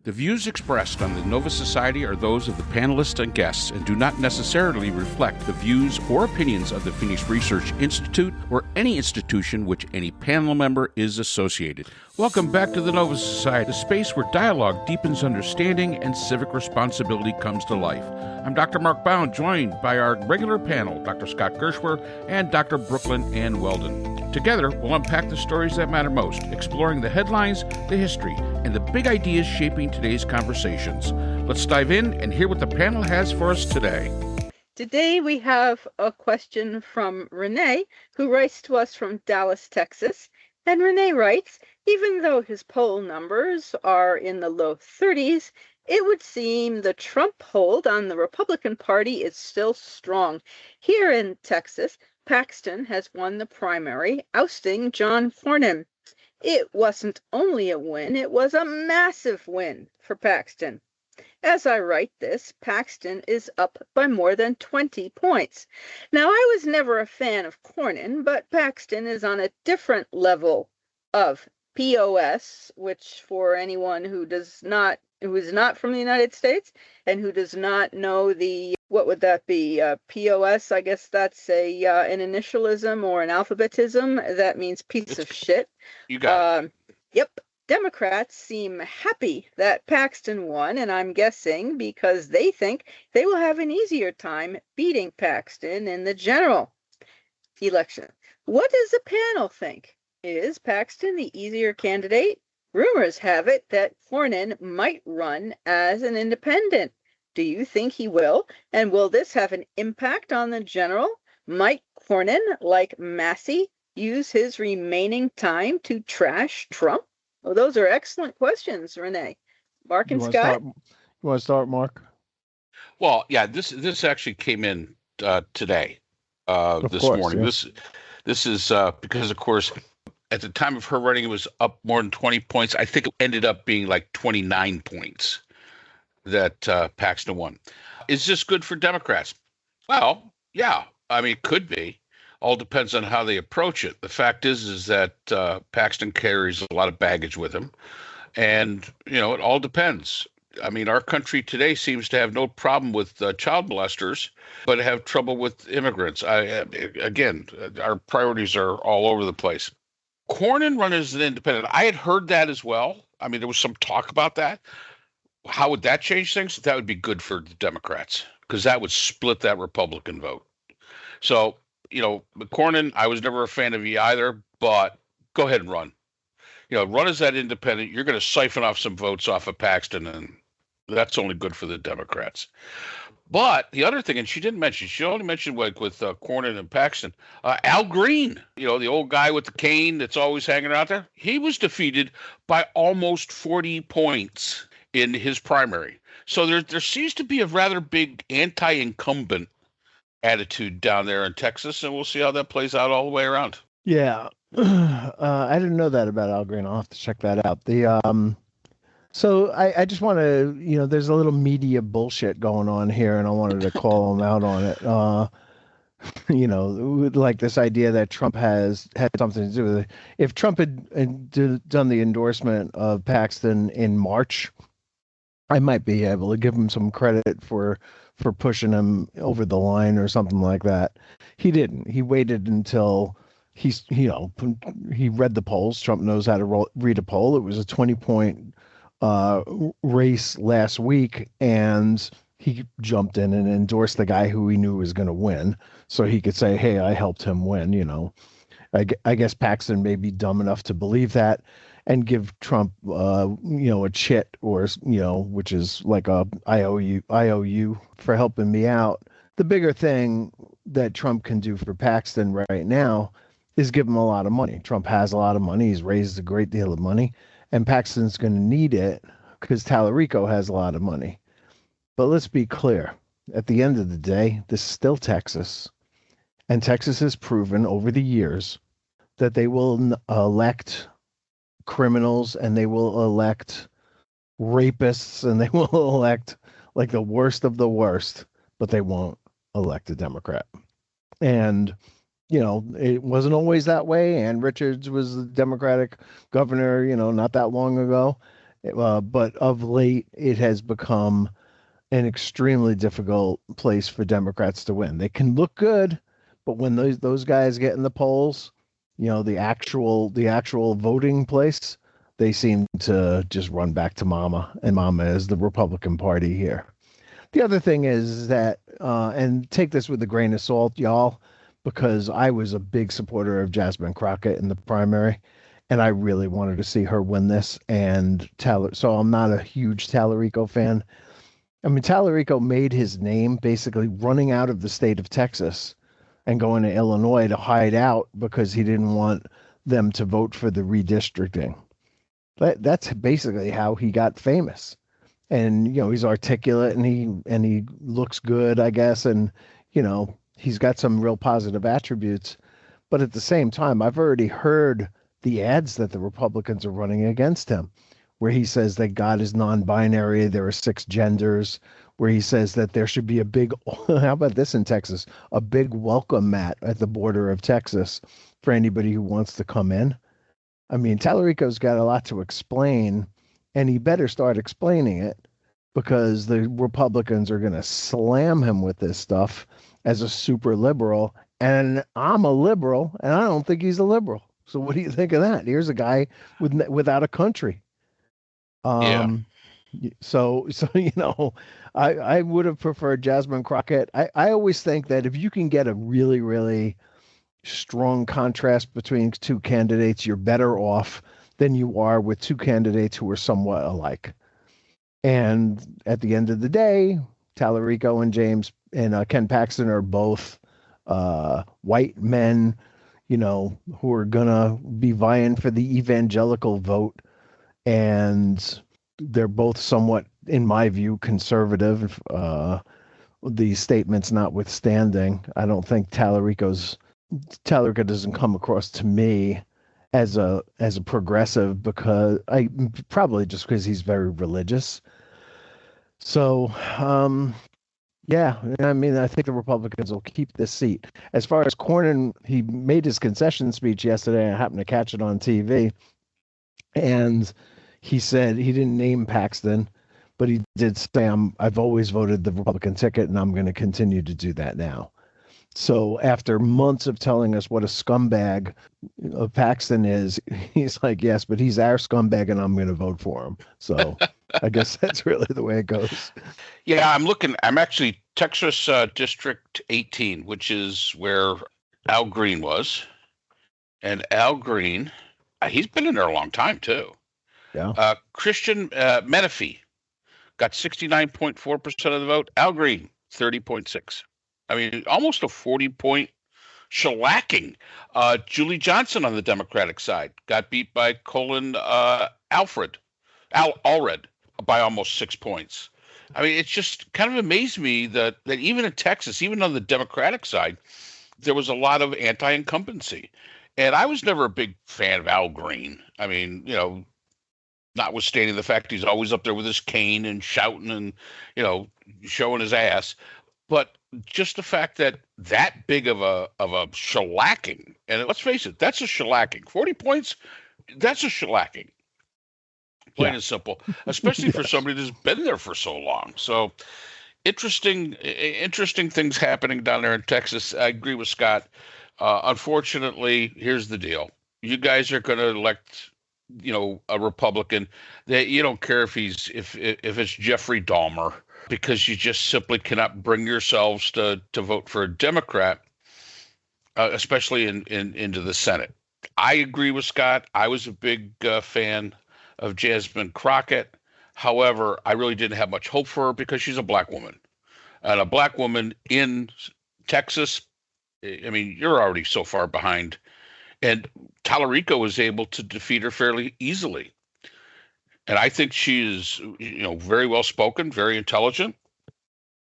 The views expressed on the Nova Society are those of the panelists and guests and do not necessarily reflect the views or opinions of the Phoenix Research Institute or any institution which any panel member is associated. Welcome back to the Nova Society, a space where dialogue deepens understanding and civic responsibility comes to life. I'm Dr. Mark Bound, joined by our regular panel, Dr. Scott Gershwer and Dr. Brooklyn Ann Weldon. Together, we'll unpack the stories that matter most, exploring the headlines, the history, and the big ideas shaping today's conversations. Let's dive in and hear what the panel has for us today. Today we have a question from Renee, who writes to us from Dallas, Texas. And Renee writes, even though his poll numbers are in the low 30s, it would seem the Trump hold on the Republican Party is still strong. Here in Texas, Paxton has won the primary, ousting John Cornyn. It wasn't only a win, it was a massive win for Paxton. As I write this, Paxton is up by more than 20 points. Now, I was never a fan of Cornyn, but Paxton is on a different level of POS, which for anyone who is not from the United States and who does not know what would that be? POS, I guess that's an initialism or an alphabetism. That means piece of shit. You got it. Yep. Democrats seem happy that Paxton won, and I'm guessing because they think they will have an easier time beating Paxton in the general election. What does the panel think? Is Paxton the easier candidate? Rumors have it that Cornyn might run as an independent. Do you think he will? And will this have an impact on the general? Might Cornyn, like Massie, use his remaining time to trash Trump? Well, those are excellent questions, Renee. Mark and Scott? You want to start, Mark? Well, yeah, this actually came in today, this morning. Yeah. This is because, of course, at the time of her writing, it was up more than 20 points. I think it ended up being like 29 points that Paxton won. Is this good for Democrats? Well, yeah. I mean, it could be. All depends on how they approach it. The fact is that Paxton carries a lot of baggage with him. And, it all depends. I mean, our country today seems to have no problem with child molesters, but have trouble with immigrants. Again, our priorities are all over the place. Cornyn run as an independent. I had heard that as well. I mean, there was some talk about that. How would that change things? That would be good for the Democrats because that would split that Republican vote. So, Cornyn, I was never a fan of either, but go ahead and run. Run as that independent. You're going to siphon off some votes off of Paxton, and that's only good for the Democrats. But the other thing, and she didn't mention, she only mentioned with Cornyn and Paxton, Al Green, the old guy with the cane that's always hanging out there, he was defeated by almost 40 points in his primary. So there seems to be a rather big anti-incumbent attitude down there in Texas, and we'll see how that plays out all the way around. Yeah. I didn't know that about Al Green. I'll have to check that out. So I just want to, there's a little media bullshit going on here, and I wanted to call him out on it. Like this idea that Trump had something to do with it. If Trump had done the endorsement of Paxton in March, I might be able to give him some credit for pushing him over the line or something like that. He didn't. He waited until he read the polls. Trump knows how to read a poll. It was a 20-point race last week, and he jumped in and endorsed the guy who he knew was going to win, so he could say, "Hey, I helped him win." I guess Paxton may be dumb enough to believe that and give Trump, a chit or, which is like a I owe you for helping me out. The bigger thing that Trump can do for Paxton right now is give him a lot of money. Trump has a lot of money. He's raised a great deal of money, and Paxton's going to need it because Tallarico has a lot of money. But let's be clear. At the end of the day, this is still Texas, and Texas has proven over the years that they will elect criminals, and they will elect rapists, and they will elect like the worst of the worst, but they won't elect a Democrat. And it wasn't always that way. And Richards was the Democratic governor, not that long ago. But of late, it has become an extremely difficult place for Democrats to win. They can look good, but when those guys get in the polls, the actual voting place, they seem to just run back to Mama, and Mama is the Republican Party here. The other thing is that, and take this with a grain of salt, y'all, because I was a big supporter of Jasmine Crockett in the primary, and I really wanted to see her win this. So I'm not a huge Tallarico fan. I mean, Tallarico made his name basically running out of the state of Texas and going to Illinois to hide out because he didn't want them to vote for the redistricting. That's basically how he got famous. And he's articulate and he looks good, I guess, and he's got some real positive attributes. But at the same time, I've already heard the ads that the Republicans are running against him, where he says that God is non-binary, there are 6 genders, where he says that there should be a big, how about this in Texas, a big welcome mat at the border of Texas for anybody who wants to come in. I mean, Tallarico's got a lot to explain, and he better start explaining it because the Republicans are going to slam him with this stuff as a super liberal. And I'm a liberal, and I don't think he's a liberal. So what do you think of that? Here's a guy without a country. Yeah. So I would have preferred Jasmine Crockett. I always think that if you can get a really, really strong contrast between 2 candidates, you're better off than you are with 2 candidates who are somewhat alike. And at the end of the day, Tallarico and Ken Paxton are both white men, who are gonna be vying for the evangelical vote, and they're both somewhat, in my view, conservative. The statements notwithstanding, I don't think Tallarico doesn't come across to me as a progressive, because just because he's very religious. So yeah, I mean, I think the Republicans will keep this seat. As far as Cornyn, he made his concession speech yesterday. I happened to catch it on TV, and he said he didn't name Paxton, but he did say, I've always voted the Republican ticket, and I'm going to continue to do that now. So after months of telling us what a scumbag Paxton is, he's like, yes, but he's our scumbag, and I'm going to vote for him. So I guess that's really the way it goes. Yeah, I'm actually Texas District 18, which is where Al Green was. And Al Green, he's been in there a long time, too. Yeah. Christian Menifee got 69.4% of the vote. Al Green, 30.6%. I mean, almost a 40-point shellacking. Julie Johnson on the Democratic side got beat by Colin Allred by almost 6 points. I mean, it's just kind of amazed me that even in Texas, even on the Democratic side, there was a lot of anti-incumbency. And I was never a big fan of Al Green. I mean, notwithstanding the fact he's always up there with his cane and shouting and, showing his ass. But just the fact that big of a shellacking, and let's face it, that's a shellacking. 40 points, that's a shellacking. Plain and simple, especially for somebody that's been there for so long. So interesting things happening down there in Texas. I agree with Scott. Unfortunately, here's the deal. You guys are going to elect, a Republican that you don't care if it's Jeffrey Dahmer, because you just simply cannot bring yourselves to vote for a Democrat, especially into the Senate. I agree with Scott. I was a big fan of Jasmine Crockett. However, I really didn't have much hope for her because she's a black woman. And a black woman in Texas, I mean, you're already so far behind. And Tallarico was able to defeat her fairly easily. And I think she is, very well spoken, very intelligent.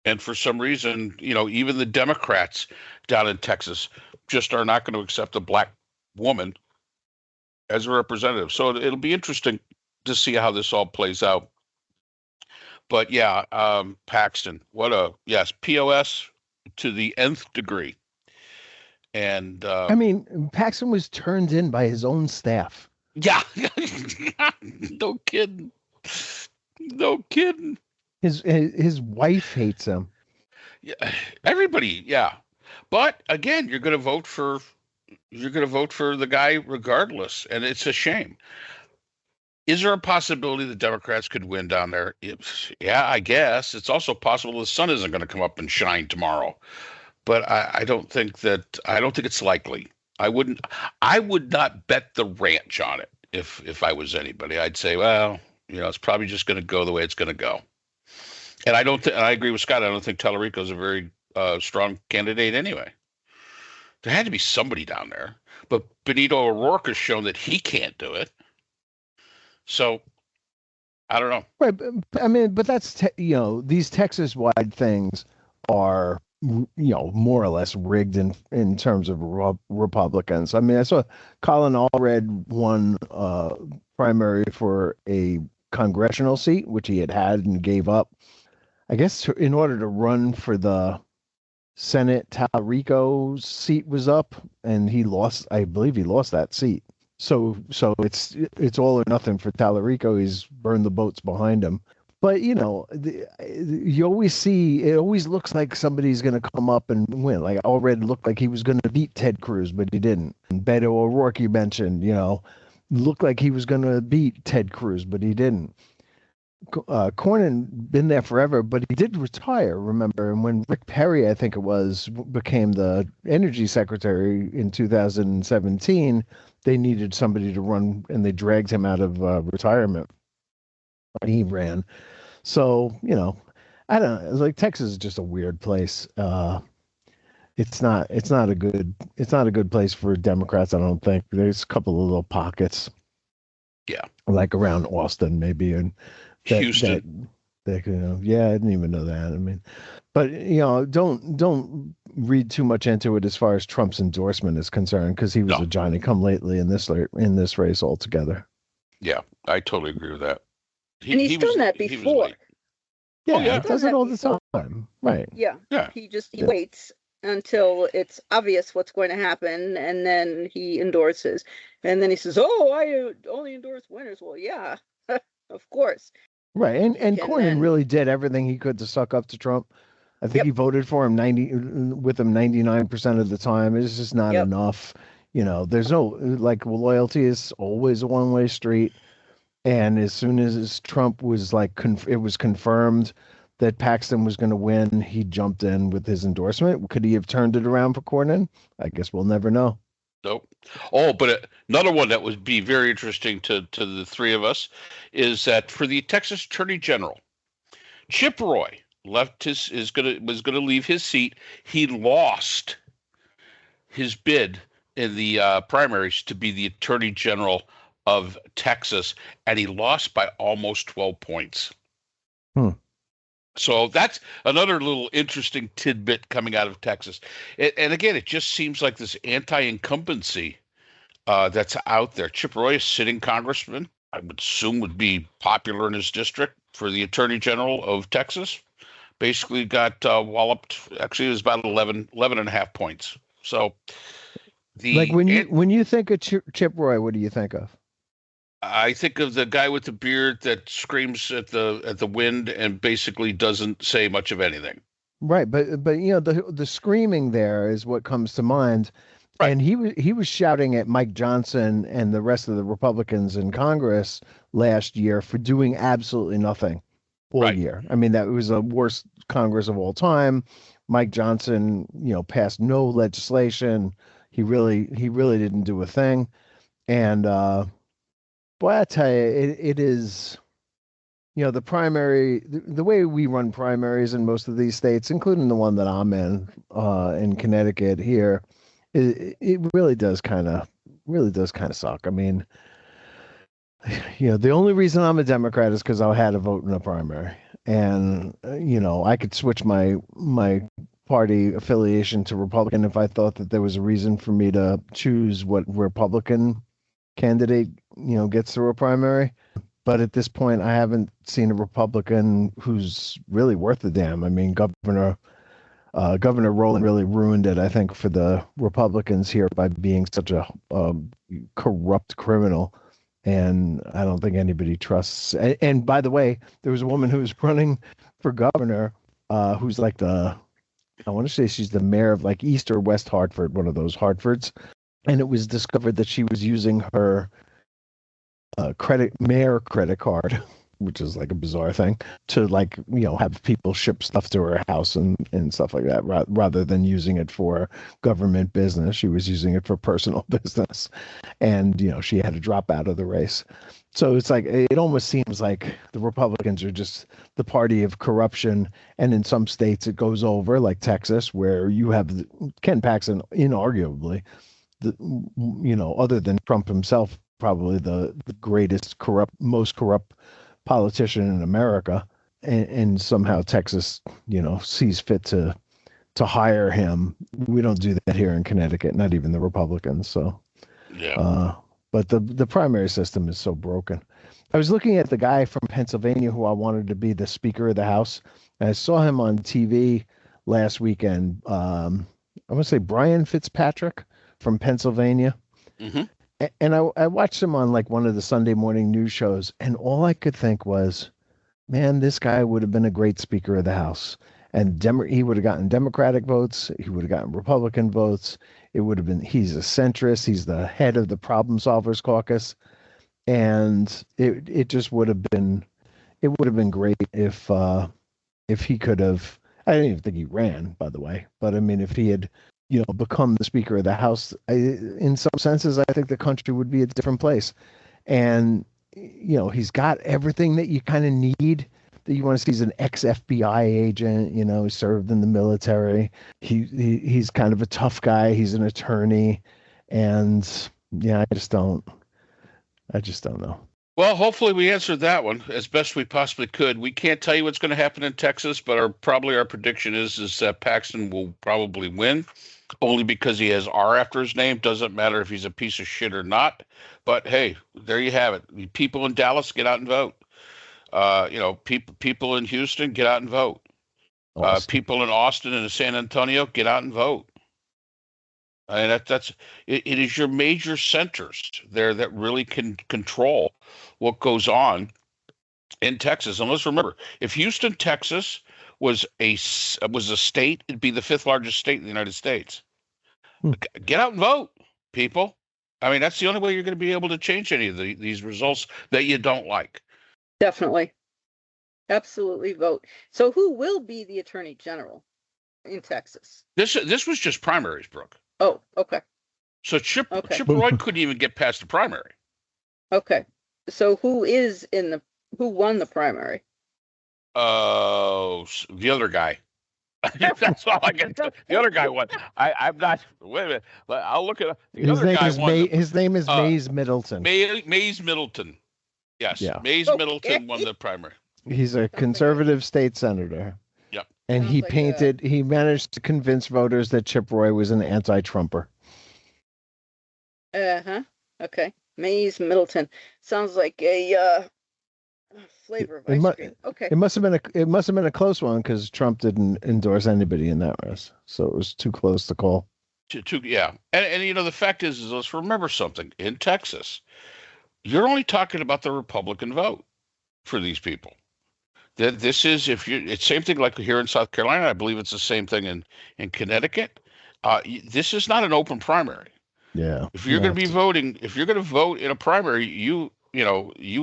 And for some reason, even the Democrats down in Texas just are not going to accept a black woman as a representative. So it'll be interesting to see how this all plays out. But yeah, Paxton, POS to the nth degree. And I mean, Paxton was turned in by his own staff. Yeah, no kidding. No kidding. His wife hates him. Yeah, everybody, yeah. But again, you're going to vote for the guy regardless, and it's a shame. Is there a possibility the Democrats could win down there? Yeah, I guess. It's also possible the sun isn't going to come up and shine tomorrow. But I don't think it's likely. I would not bet the ranch on it if I was anybody. I'd say, well, it's probably just going to go the way it's going to go. And I agree with Scott. I don't think Tallarico's a very strong candidate anyway. There had to be somebody down there, but Benito O'Rourke has shown that he can't do it. So I don't know. Right, but that's these Texas-wide things are more or less rigged in terms of Republicans. I mean, I saw Colin Allred won primary for a congressional seat, which he had and gave up. I guess in order to run for the Senate, Tallarico's seat was up, and he lost. I believe he lost that seat. So it's all or nothing for Tallarico. He's burned the boats behind him. But you always see, it always looks like somebody's going to come up and win. Like Allred looked like he was going to beat Ted Cruz, but he didn't. And Beto O'Rourke, you mentioned, looked like he was going to beat Ted Cruz, but he didn't. Cornyn been there forever, but he did retire, remember? And when Rick Perry, I think it was, became the energy secretary in 2017, they needed somebody to run, and they dragged him out of retirement. And he ran. So, I don't know. Like Texas is just a weird place. It's not a good place for Democrats, I don't think. There's a couple of little pockets. Yeah. Like around Austin, maybe, and Houston. I didn't even know that. I mean, but don't read too much into it as far as Trump's endorsement is concerned, because he was a Johnny-come-lately in this race altogether. Yeah, I totally agree with that. He's done that before. He does it all the time. Right. Yeah. He waits until it's obvious what's going to happen, and then he endorses, and then he says, "Oh, I only endorse winners." Well, yeah, of course. Right, and Cornyn really did everything he could to suck up to Trump. I think he voted for him 99% of the time. It's just not enough. There's no loyalty is always a one-way street. And as soon as Trump was it was confirmed that Paxton was going to win, he jumped in with his endorsement. Could he have turned it around for Cornyn? I guess we'll never know. Nope. Oh, but another one that would be very interesting to the three of us is that for the Texas Attorney General, Chip Roy was going to leave his seat. He lost his bid in the primaries to be the Attorney General of Texas, and he lost by almost 12 points. So that's another little interesting tidbit coming out of Texas. And again, it just seems like this anti-incumbency that's out there. Chip Roy, a sitting congressman, I would assume would be popular in his district for the Attorney General of Texas. Basically got walloped. Actually, it was about 11 and a half points. So when you think of Chip Roy, what do you think of? I think of the guy with the beard that screams at the wind and basically doesn't say much of anything. Right, but the screaming there is what comes to mind. Right. And he was shouting at Mike Johnson and the rest of the Republicans in Congress last year for doing absolutely nothing all year. I mean, that was the worst Congress of all time. Mike Johnson, passed no legislation. He really didn't do a thing. And boy, I tell you, it is, the primary, the way we run primaries in most of these states, including the one that I'm in Connecticut here, it really does kind of suck. I mean, the only reason I'm a Democrat is because I had to vote in a primary, and I could switch my party affiliation to Republican if I thought that there was a reason for me to choose what Republican candidate gets through a primary. But at this point, I haven't seen a Republican who's really worth a damn. I mean, Governor Rowland really ruined it, I think, for the Republicans here by being such a corrupt criminal. And I don't think anybody trusts. And by the way, there was a woman who was running for governor, who's like I want to say she's the mayor of like East or West Hartford, one of those Hartfords. And it was discovered that she was using her mayor credit card, which is like a bizarre thing, to like, have people ship stuff to her house and stuff like that, rather than using it for government business. She was using it for personal business. And, she had to drop out of the race. So it's like, it almost seems like the Republicans are just the party of corruption. And in some states it goes over, like Texas, where you have Ken Paxton, inarguably, other than Trump himself, probably the greatest most corrupt politician in America. And somehow Texas, sees fit to hire him. We don't do that here in Connecticut, not even the Republicans. So, yeah. But the primary system is so broken. I was looking at the guy from Pennsylvania who I wanted to be the Speaker of the House. And I saw him on TV last weekend. I want to say Brian Fitzpatrick from Pennsylvania. Mm-hmm. And I watched him on like one of the Sunday morning news shows. And all I could think was, man, this guy would have been a great Speaker of the House. And he would have gotten Democratic votes. He would have gotten Republican votes. It would have been, he's a centrist. He's the head of the Problem Solvers Caucus. And it just would have been great if he could have, I didn't even think he ran, by the way, but I mean, if he had, become the Speaker of the House, in some senses, I think the country would be a different place. And, he's got everything that you kind of need, that you want to see. He's an ex-FBI agent, he served in the military. He's kind of a tough guy. He's an attorney. And yeah, I just don't know. Well, hopefully we answered that one as best we possibly could. We can't tell you what's going to happen in Texas, but our prediction is that Paxton will probably win, only because he has R after his name. Doesn't matter if he's a piece of shit or not. But hey, there you have it. People in Dallas, get out and vote. People in Houston, get out and vote. People in Austin and San Antonio, get out and vote. And it is your major centers there that really can control what goes on in Texas. And let's remember, if Houston, Texas was a state, it'd be the 5th largest state in the United States. Get out and vote, people. I mean, that's the only way you're going to be able to change any of these results that you don't like. Definitely. Absolutely vote. So who will be the Attorney General in Texas? This was just primaries, Brooke. Oh, okay. So Chip Roy couldn't even get past the primary. Okay. So who won the primary? The other guy. That's all I can tell. The other guy won. I'm not. Wait a minute. I'll look it up. His name is Mays Middleton. Mays Middleton. Yes. Yeah. Mays Middleton won the primary. He's a conservative state senator. Yep. And he managed to convince voters that Chip Roy was an anti-Trumper. Okay. Mays Middleton. Sounds like a flavor of ice cream. Okay. It must have been a close one, because Trump didn't endorse anybody in that race, so it was too close to call. Yeah. And the fact is let's remember something. In Texas, you're only talking about the Republican vote for these people. This is, it's same thing like here in South Carolina. I believe it's the same thing in Connecticut. This is not an open primary. Yeah. If you're going to be voting, if you're going to vote in a primary, you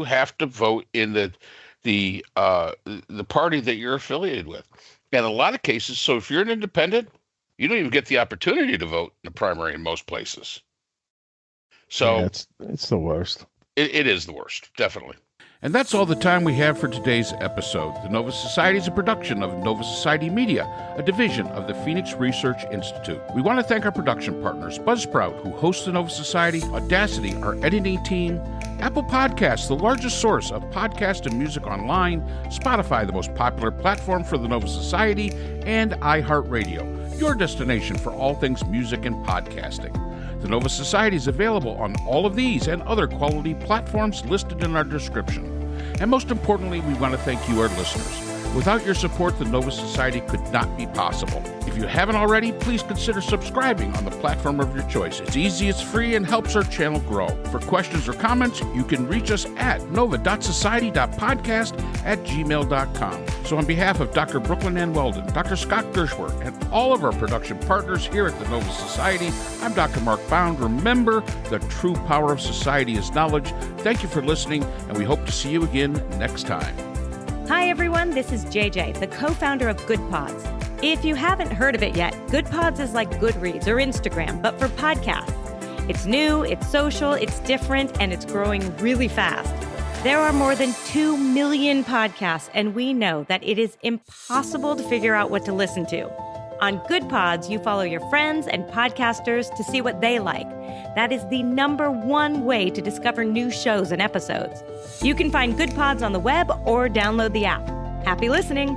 have to vote in the party that you're affiliated with. And in a lot of cases, so if you're an independent, you don't even get the opportunity to vote in a primary in most places. So it's the worst. It is the worst, definitely. And that's all the time we have for today's episode. The Nova Society is a production of Nova Society Media, a division of the Phoenix Research Institute. We want to thank our production partners, Buzzsprout, who hosts the Nova Society, Audacity, our editing team, Apple Podcasts, the largest source of podcast and music online, Spotify, the most popular platform for the Nova Society, and iHeartRadio, your destination for all things music and podcasting. The Nova Society is available on all of these and other quality platforms listed in our description. And most importantly, we want to thank you, our listeners. Without your support, the Nova Society could not be possible. If you haven't already, please consider subscribing on the platform of your choice. It's easy, it's free, and helps our channel grow. For questions or comments, you can reach us at nova.society.podcast@gmail.com. So on behalf of Dr. Brooklyn Ann Weldon, Dr. Scott Gershwer, and all of our production partners here at the Nova Society, I'm Dr. Mark Bound. Remember, the true power of society is knowledge. Thank you for listening, and we hope to see you again next time. Hi, everyone. This is JJ, the co-founder of Good Pods. If you haven't heard of it yet, Good Pods is like Goodreads or Instagram, but for podcasts. It's new, it's social, it's different, and it's growing really fast. There are more than 2 million podcasts, and we know that it is impossible to figure out what to listen to. On Good Pods, you follow your friends and podcasters to see what they like. That is the #1 way to discover new shows and episodes. You can find Good Pods on the web or download the app. Happy listening!